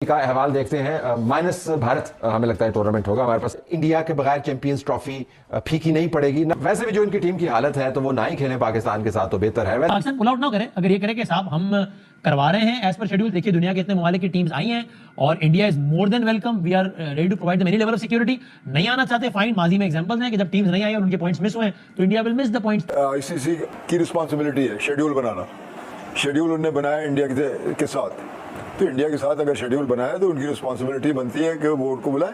का अहवाल देखते हैं, माइनस भारत हमें लगता है टूर्नामेंट होगा हमारे पास। इंडिया के बगैर चैंपियंस ट्रॉफी फीकी नहीं पड़ेगी ना। वैसे भी जो इनकी टीम की हालत है तो वो ना ही खेले पाकिस्तान के साथ तो बेहतर है। पाकिस्तान पुल आउट ना करे, अगर ये करे कि साहब हम करवा रहे हैं एज पर शेड्यूल। देखिए दुनिया के इतने ममालिक की टीम्स आई हैं और India is more than welcome, we are ready to provide the many level of security. नहीं आना चाहते फाइन, माजी में एग्जांपल्स हैं कि जब टीम्स नहीं आई और उनके पॉइंट्स मिस हुए तो India will miss the points. ICC की रिस्पांसिबिलिटी है शेड्यूल बनाना। शेड्यूल उन्होंने बनाया इंडिया के साथ, तो इंडिया के साथ अगर शेड्यूल बनाया तो उनकी रिस्पांसिबिलिटी बनती है कि बोर्ड को बुलाएं,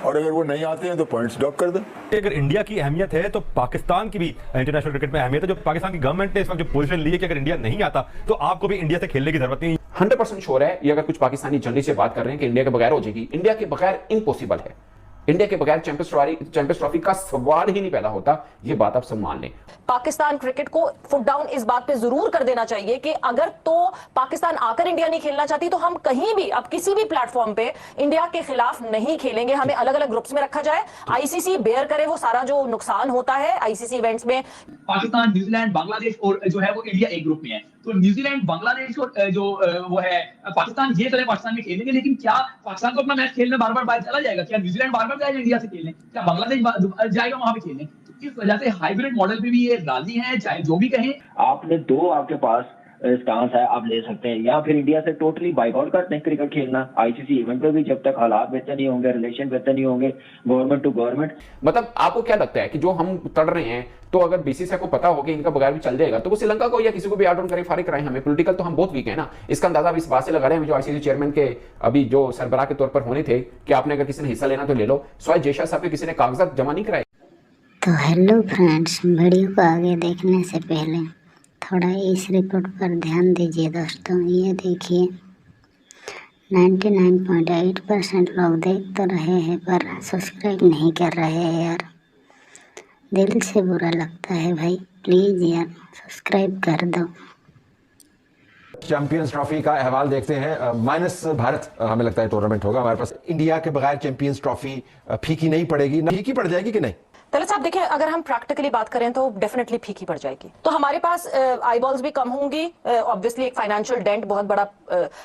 और अगर वो नहीं आते हैं तो पॉइंट्स ड्रॉप कर दें। अगर इंडिया की अहमियत है तो पाकिस्तान की भी इंटरनेशनल क्रिकेट में अहमियत है। जो पाकिस्तान की गवर्नमेंट ने इस वक्त जो पोजीशन ली है कि अगर इंडिया नहीं आता तो आपको भी इंडिया से खेलने की जरूरत नहीं। 100% श्योर है ये, अगर कुछ पाकिस्तानी जर्नलिस्ट से बात कर रहे हैं कि इंडिया के बगैर हो जाएगी, इंडिया के बगैर इम्पॉसिबल है। इंडिया के बगैर चैंपियंस ट्रॉफी का सवाल ही नहीं पैदा होता, ये बात आप सब मान लें। पाकिस्तान क्रिकेट को फुट डाउन इस बात पे जरूर कर देना चाहिए कि अगर तो पाकिस्तान आकर इंडिया नहीं खेलना चाहती तो हम कहीं भी अब किसी भी प्लेटफॉर्म पे इंडिया के खिलाफ नहीं खेलेंगे। हमें अलग अलग ग्रुप्स में रखा जाए, आईसीसी बेयर करे वो सारा जो नुकसान होता है आईसीसी इवेंट्स में। पाकिस्तान, न्यूजीलैंड, बांग्लादेश और जो है वो इंडिया एक ग्रुप में है, तो न्यूजीलैंड, बांग्लादेश और जो वो है पाकिस्तान, ये तरह पाकिस्तान में खेलेंगे। लेकिन क्या पाकिस्तान को अपना मैच खेलने बार बार बाहर चला जाएगा? क्या न्यूजीलैंड बार बार जाएगा इंडिया से खेलने? क्या बांग्लादेश जाएगा वहां पे खेलने? तो इस वजह से हाइब्रिड मॉडल पे भी ये राजी हैं, चाहे जो भी कहें। आपने दो आपके पास स्टांस है, आप ले सकते हैं, या फिर इंडिया से टोटली बाइकआउट करते हैं क्रिकेट खेलना आईसीसी इवेंट पे भी, जब तक हालात बेहतर नहीं होंगे, रिलेशन बेहतर नहीं होंगे गवर्नमेंट टू गवर्नमेंट। मतलब आपको क्या लगता है कि जो हम तड़ रहे हैं, तो अगर बीसीसीआई को पता हो कि इनका बगैर भी चल जाएगा तो वो श्रीलंका को या किसी को भी आउट करें, फारिग कराएं? हमें पॉलिटिकल तो हम बहुत वीक है ना। इसका अंदाजा अब इस बात से लगा रहे हैं जो आईसीसी चेयरमैन के अभी जो सरबराह के तौर पर होने थे कि आपने अगर किसी ने हिस्सा लेना तो ले लो। स्वाय जयशा साहब के किसी ने कागजात जमा नहीं कराए। तो हेलो फ्रेंड्स, वीडियो को आगे देखने से पहले थोड़ा इस रिपोर्ट पर ध्यान दीजिए दोस्तों। ये देखिए 99.8% लोग देख तो रहे हैं पर सब्सक्राइब नहीं कर रहे हैं यार। दिल से बुरा लगता है भाई, प्लीज़ यार सब्सक्राइब कर दो। चैंपियंस ट्रॉफी का अहवाल देखते हैं, माइनस भारत हमें लगता है टूर्नामेंट होगा हमारे पास। इंडिया के बगैर चैंपियंस ट्रॉफी फीकी नहीं पड़ेगी ना। फीकी पड़ जाएगी कि नहीं? तलत साहब देखें, अगर हम प्रैक्टिकली बात करें तो डेफिनेटली फीकी पड़ जाएगी। तो हमारे पास आई बॉल्स भी कम होंगी, ऑब्वियसली एक फाइनेंशियल डेंट बहुत बड़ा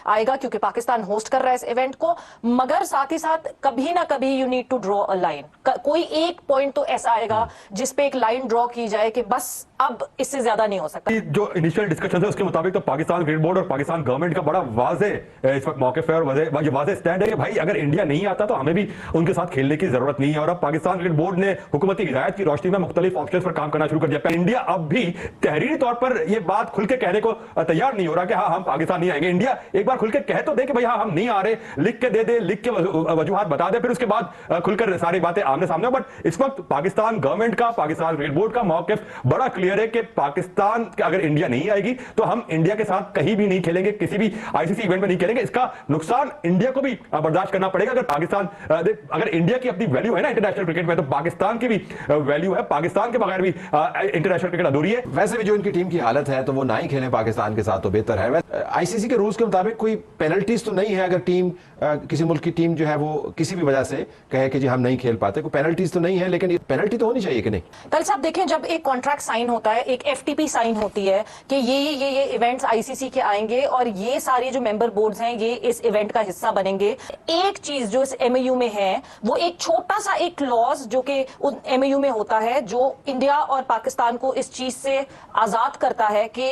आएगा क्योंकि पाकिस्तान होस्ट कर रहा है इस इवेंट को। मगर साथ ही साथ कभी ना कभी you need to draw a line. कोई एक पॉइंट तो ऐसा आएगा जिसपे एक लाइन ड्रॉ की जाए कि बस अब इससे ज्यादा नहीं हो सकता। जो इनिशियल डिस्कशन है उसके मुताबिक तो पाकिस्तान क्रिकेट बोर्ड और पाकिस्तान गवर्नमेंट का बड़ा वाजे इस वक्त मौके पर और ये वाजे स्टैंड है कि भाई अगर इंडिया नहीं आता तो हमें भी उनके साथ खेलने की जरूरत नहीं है। और अब पाकिस्तान क्रिकेट बोर्ड ने हुकूमती हिदायत की रोशनी में मुख्तलिफ ऑप्शंस पर काम करना शुरू कर दिया। इंडिया अब भी तहरीरी तौर पर यह बात खुल के कहने को तैयार नहीं हो रहा कि हाँ हम पाकिस्तान नहीं आएंगे। इंडिया एक बार खुल के कह तो दे कि भाई हाँ हम नहीं आ रहे, लिख के दे दे, लिख के वजूहात बता दे, फिर उसके बाद खुलकर सारी बातें आमने सामने। बट इस वक्त पाकिस्तान गवर्नमेंट का, पाकिस्तान क्रिकेट बोर्ड का मौकिफ बड़ा क्लियर है कि पाकिस्तान अगर इंडिया नहीं आएगी तो हम इंडिया के साथ कहीं भी नहीं खेलेंगे, किसी भी आईसीसी इवेंट में नहीं खेलेंगे। इसका नुकसान इंडिया को भी बर्दाश्त करना पड़ेगा। अगर पाकिस्तान अगर इंडिया की अपनी वैल्यू है ना इंटरनेशनल क्रिकेट में, तो पाकिस्तान की भी वैल्यू है। पाकिस्तान के बगैर भी इंटरनेशनल क्रिकेट अधूरी है। वैसे भी जो इनकी टीम की हालत है तो वो ना ही खेलें पाकिस्तान के साथ तो बेहतर है। आईसीसी के रूल्स के मुताबिक कोई पेनल्टीज तो नहीं है अगर टीम किसी मुल्क की टीम जो है वो किसी भी वजह से कहे कि जी हम नहीं खेल पाते, कोई पेनल्टीज तो नहीं है, लेकिन पेनल्टी तो होनी चाहिए कि नहीं? तल साहब देखें, जब एक कॉन्ट्रैक्ट साइन होता है, एक एफटीपी साइन होती है कि ये इवेंट्स आईसीसी के आएंगे और ये सारे जो मेंबर बोर्ड्स हैं ये इस इवेंट का हिस्सा बनेंगे। एक चीज जो इस एमओयू में है वो एक छोटा सा एक क्लॉज जो कि एमओयू में होता है जो इंडिया और पाकिस्तान को इस चीज से आजाद करता है कि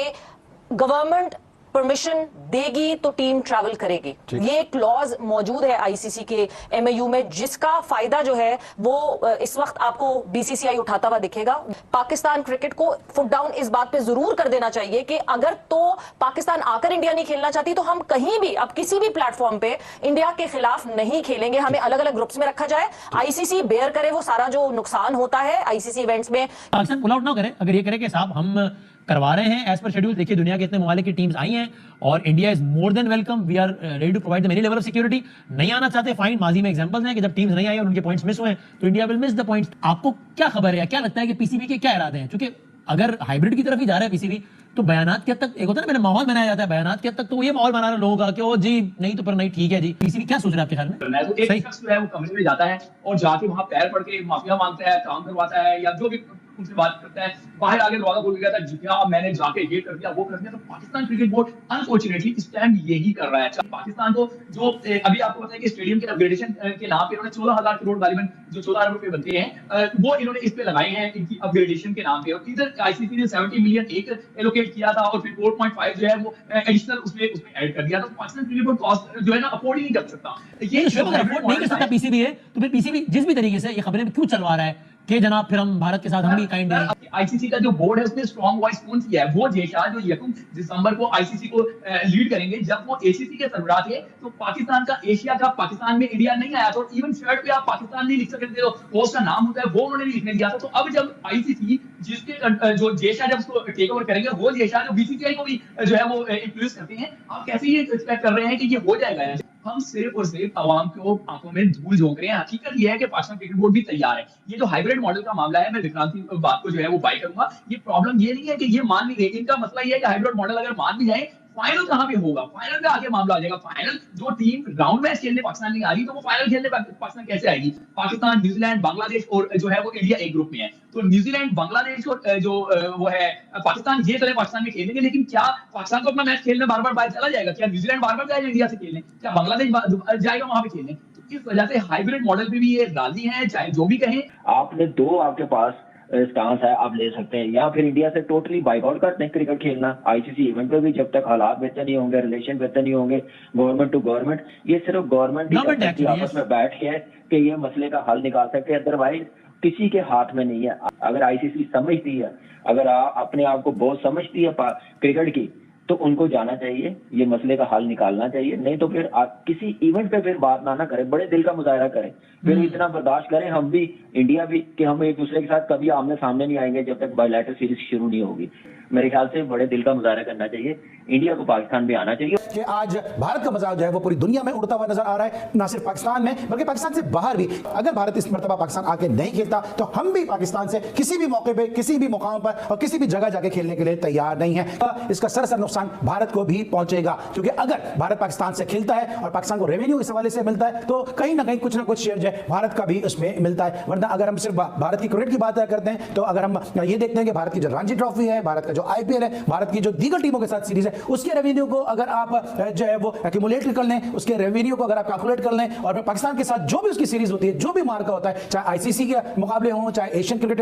गवर्नमेंट परमिशन देगी तो टीम ट्रैवल करेगी। ये क्लॉज मौजूद है आईसीसी के एमओयू में, जिसका फायदा जो है वो इस वक्त आपको बीसीसीआई उठाता हुआ दिखेगा। पाकिस्तान क्रिकेट को फुट डाउन इस बात पे जरूर कर देना चाहिए कि अगर तो पाकिस्तान आकर इंडिया नहीं खेलना चाहती तो हम कहीं भी अब किसी भी प्लेटफॉर्म पे इंडिया के खिलाफ नहीं खेलेंगे। हमें अलग अलग ग्रुप्स में रखा जाए, आईसीसी बेयर करे वो सारा जो नुकसान होता है आईसीसी इवेंट्स में। पाकिस्तान पुल आउट ना करे, अगर ये करे कि साहब हम करवा रहे हैं एज पर शेड्यूल। देखिए दुनिया के इतने ममालिक की टीम्स आई हैं और India is more than welcome, we are ready to provide the many level of security. नहीं आना चाहते फाइन, माजी में एग्जांपल्स हैं कि जब टीम्स नहीं आई और उनके पॉइंट्स मिस हुए तो India will miss the points. आपको क्या खबर है, क्या लगता है कि पीसीबी के क्या इरादे हैं? क्योंकि अगर हाइब्रिड की तरफ ही जा रहा है पीसीबी तो बयानात के हद तक एक होता है ना, मैंने माहौल बनाया जाता है, बयानात के हद तक तो ये माहौल बना रहे लोगों का कि ओ जी नहीं तो पर नहीं ठीक है जी। पीसीबी क्या सोच रहा है आपके ख्याल में? तो एक शख्स जो है वो कमरे में जाता है और जाके वहां पैर पड़ के माफिया मांगता है, काम करवाता है या जो भी उनसे बात करता है, बाहर आगे दरवाजा खोल के कहता है क्या मैंने जाके ये कर दिया वो कर दिया। तो Pakistan cricket board unfortunately stand यही कर रहा है। पाकिस्तान को जो अभी आपको पता है कि स्टेडियम के अपग्रेडेशन के नाम पे इन्होंने 14,000 करोड़ गालिबन जो 14 अरब रुपए बनते हैं वो इन्होंने इस पे लगाए हैं इनकी अपग्रेडेशन के नाम पे। और इधर आईसीसी ने 70 मिलियन एक एलोकेट किया था और फिर 4.5 जो है वो एडिशनल उसमें ऐड कर दिया। तो पाकिस्तान क्रिकेट बोर्ड कॉस्ट जो है ना अफोर्ड ही नहीं कर सकता। ये अफोर्ड नहीं कर सकता पीसीबी है, तो फिर पीसीबी जिस भी तरीके से ये खबरें क्यों चलवा रहा है कि जनाब फिर हम भारत के साथ हम भी काइंड हैं। आईसीसी का जो बोर्ड है उसने स्ट्रॉन्ग वॉइस कौन किया है? वो जेशा जो 1 दिसंबर को आईसीसी को लीड करेंगे। जब वो एसीसी के सरबराह थे तो पाकिस्तान का एशिया कप पाकिस्तान में इंडिया नहीं आया, तो इवन शर्ट पे आप पाकिस्तान नहीं लिख सकते थे, तो पोस्ट का नाम होता है वो उन्होंने लिखने दिया था। तो अब जब आईसीसी जिसके जो जेशा जब उसको टेक ओवर करेंगे, वो जेशा जो बीसीसीआई को भी जो है वो इन्फ्लुएंस करते हैं, आप कैसे ये एक्सपेक्ट कर रहे हैं कि ये हो जाएगा? हम सिर्फ और सिर्फ आवाम को आंखों में धूल झोंक रहे हैं। हकीकत यह है कि पाकिस्तान क्रिकेट बोर्ड भी तैयार है। ये जो हाइब्रिड मॉडल का मामला है, मैं विक्रांत की बात को जो है वो बाय करूंगा। ये प्रॉब्लम ये नहीं है कि ये मान नहीं रहे, इनका मसला ये है कि हाइब्रिड मॉडल अगर मान भी जाए, फाइनल कहां पे होगा? फाइनल पे आगे मामला आ जाएगा। फाइनल जो टीम ग्राउंड मैच खेलने पाकिस्तान नहीं आ रही, तो वो फाइनल खेलने पाकिस्तान कैसे आएगी? पाकिस्तान, न्यूजीलैंड, बांग्लादेश और जो है वो इंडिया एक ग्रुप में है। तो न्यूजीलैंड, बांग्लादेश और जो वो है पाकिस्तान, ये चले पाकिस्तान में खेलेंगे। लेकिन क्या पाकिस्तान को अपना मैच खेलने बार बार बाहर चला जाएगा? क्या न्यूजीलैंड बार बार जाएगा इंडिया से खेलने? क्या बांग्लादेश जाएगा वहां पे खेलने? तो इस वजह से हाइब्रिड मॉडल पे भी ये राजी है, चाहे जो भी कहें। आपने दो आपके पास स्टांस है, आप ले सकते हैं, या फिर इंडिया से टोटली बाइकआउट करते हैं क्रिकेट खेलना। आईसीसी इवेंट पे भी जब तक हालात बेहतर नहीं होंगे, रिलेशन बेहतर नहीं होंगे गवर्नमेंट टू गवर्नमेंट, ये सिर्फ गवर्नमेंट ही कर सकती है आपस में बैठ के कि ये मसले का हल निकाल सकते हैं। अदरवाइज किसी के हाथ में नहीं है। अगर आईसीसी समझती है, अगर अपने आप को बहुत समझती है क्रिकेट की, तो उनको जाना चाहिए, ये मसले का हल निकालना चाहिए। नहीं तो फिर किसी इवेंट पे फिर बात ना करें, बड़े दिल का मुजाहरा करें, फिर इतना बर्दाश्त करें हम भी, इंडिया भी, कि हम एक दूसरे के साथ कभी आमने सामने नहीं आएंगे जब तक बायलैटरल सीरीज शुरू नहीं होगी। मेरे ख्याल से बड़े दिल का मुजाहरा करना चाहिए, इंडिया को पाकिस्तान भी आना चाहिए। कि आज भारत का मजाक जो है वो पूरी दुनिया में उड़ता हुआ नजर आ रहा है, ना सिर्फ पाकिस्तान में बल्कि पाकिस्तान से बाहर भी। अगर भारत इस मर्तबा पाकिस्तान आके नहीं खेलता तो हम भी पाकिस्तान से किसी भी मौके पे, किसी भी मुकाम पर और किसी भी जगह जाके खेलने के लिए तैयार नहीं है। इसका सरासर नुकसान भारत को भी पहुंचेगा, क्योंकि अगर भारत पाकिस्तान से खेलता है और पाकिस्तान को रेवेन्यू इस हवाले से मिलता है, तो कहीं ना कहीं कुछ ना कुछ शेयर जो है भारत का भी उसमें मिलता है। वरना अगर हम सिर्फ भारत की क्रिकेट की बात करते हैं, तो अगर हम ये देखते हैं कि भारत की जो रणजी ट्रॉफी है, भारत का जो आईपीएल है, भारत की जो दीगर टीमों के साथ सीरीज है, उसके रेवेन्यू को अगर आप जो है वो एक्यूमुलेट कर लें, उसके रेवेन्यू को अगर आप कैलकुलेट कर लें, और पाकिस्तान के साथ जो भी उसकी सीरीज होती है, जो भी मार्का होता है, चाहे आईसीसी के मुकाबले हों, चाहे एशियन क्रिकेट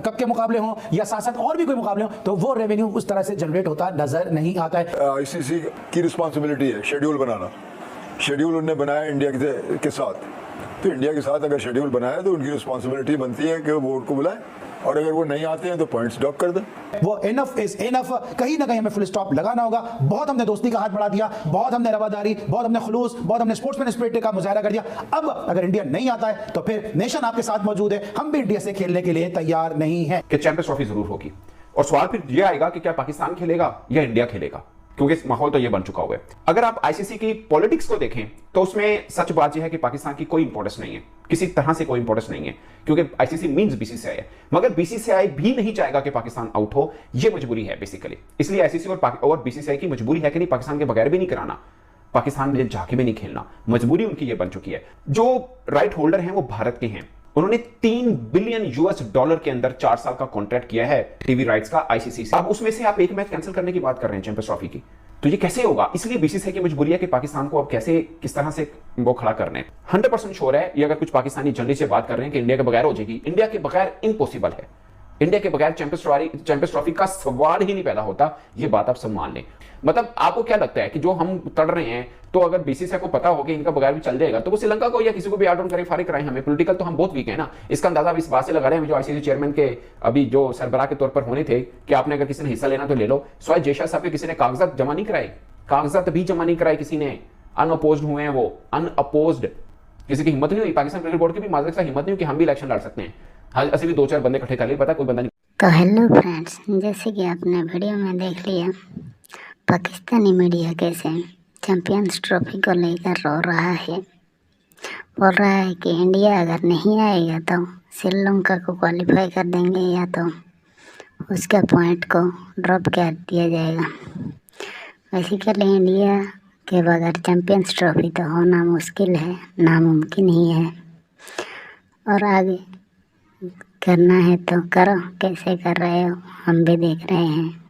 कप के मुकाबले हों, या साथ साथ और भी कोई मुकाबले हों, तो वो रेवेन्यू उस तरह से जनरेट होता नजर नहीं आता है। आईसीसी की रिस्पॉन्सिबिलिटी है शेड्यूल बनाना। शेड्यूल उन्होंने बनाया इंडिया के साथ, तो इंडिया के साथ अगर शेड्यूल बनाया तो उनकी रिस्पॉन्सिबिलिटी बनती है कि वो बोर्ड को बुलाए, और अगर वो नहीं आते हैं तो पॉइंट्स ड्रॉप कर दें। वो इनफ इज इनफ, कहीं ना कहीं हमें फुल स्टॉप लगाना होगा। बहुत हमने दोस्ती का हाथ बढ़ा दिया, बहुत हमने रवादारी, बहुत हमने खुलूस, बहुत हमने स्पोर्ट्समैन स्पिरिट का मुजाहरा कर दिया। अब अगर इंडिया नहीं आता है तो फिर नेशन आपके साथ मौजूद है, हम भी इंडिया से खेलने के लिए तैयार नहीं है। कि चैंपियंस ट्रॉफी जरूर होगी, और सवाल फिर ये आएगा कि क्या पाकिस्तान खेलेगा या इंडिया खेलेगा, क्योंकि माहौल तो ये बन चुका हुआ है। अगर आप आईसीसी की पॉलिटिक्स को देखें तो उसमें सच बात यह है कि पाकिस्तान की कोई इंपॉर्टेंस नहीं है, किसी तरह से कोई इंपॉर्टेंस नहीं है, क्योंकि आईसीसी मींस बीसीसीआई है। मगर बीसीसीआई भी नहीं चाहेगा कि पाकिस्तान आउट हो, यह मजबूरी है बेसिकली। इसलिए आईसीसी और बीसीसीआई की मजबूरी है कि नहीं, पाकिस्तान के बगैर भी नहीं कराना, पाकिस्तान में जाके भी नहीं खेलना, मजबूरी उनकी यह बन चुकी है। जो राइट होल्डर हैं वो भारत के हैं, उन्होंने $3 बिलियन के अंदर 4 साल का कॉन्ट्रैक्ट किया है टीवी राइट्स का आईसीसी से। अब उसमें से आप एक मैच कैंसिल करने की बात कर रहे हैं चैंपियंस ट्रॉफी की, तो ये कैसे होगा? इसलिए बीसीसीआई की मजबूरी है कि पाकिस्तान को अब कैसे, किस तरह से वो खड़ा करने। 100% श्योर है ये, अगर कुछ पाकिस्तानी जर्नलिस्ट से बात कर रहे हैं कि इंडिया के बगैर हो जाएगी, इंडिया के बगैर इम्पॉसिबल है। इंडिया के बगैर चैंपियंस ट्रॉफी का सवाल ही नहीं पैदा होता, ये बात आप सब मान लें। मतलब आपको क्या लगता है कि जो हम तड़ रहे हैं, तो अगर बीसीसीआई को पता हो कि इनका बगैर भी चल जाएगा, तो वो श्रीलंका को या किसी को भी आउट करें, फारिग कराएं हमें। पॉलिटिकल तो हम बहुत वीक है ना, इसका अंदाजा इस बात से लगा रहे हैं जो आईसीसी चेयरमैन के अभी जो सरबराह के तौर पर होने थे कि आपने अगर किसी ने हिस्सा लेना तो ले लो। स्वाय जेशा साहब के किसी ने कागजात जमा नहीं कराए, कागजात भी जमा नहीं कराए किसी ने, अनअपोज्ड हुए हैं वो, अनअपोज्ड। किसी की हिम्मत नहीं हुई, पाकिस्तान क्रिकेट बोर्ड की भी माजरत से हिम्मत नहीं हुई कि हम भी इलेक्शन लड़ सकते हैं। ऐसे भी 2-4 बंदे इकट्ठे कर लिए, पता कोई बंदा नहीं। तो हेलो फ्रेंड्स, जैसे कि आपने वीडियो में देख लिया, पाकिस्तानी मीडिया कैसे चैंपियंस ट्रॉफी को लेकर रो रहा है। बोल रहा है कि इंडिया अगर नहीं आएगा तो श्रीलंका को क्वालिफाई कर देंगे, या तो उसके पॉइंट को ड्रॉप कर दिया जाएगा। बेसिकली इंडिया के बगैर चैंपियंस ट्रॉफी तो होना मुश्किल है, नामुमकिन ही है। और आगे करना है तो करो, कैसे कर रहे हो हम भी देख रहे हैं।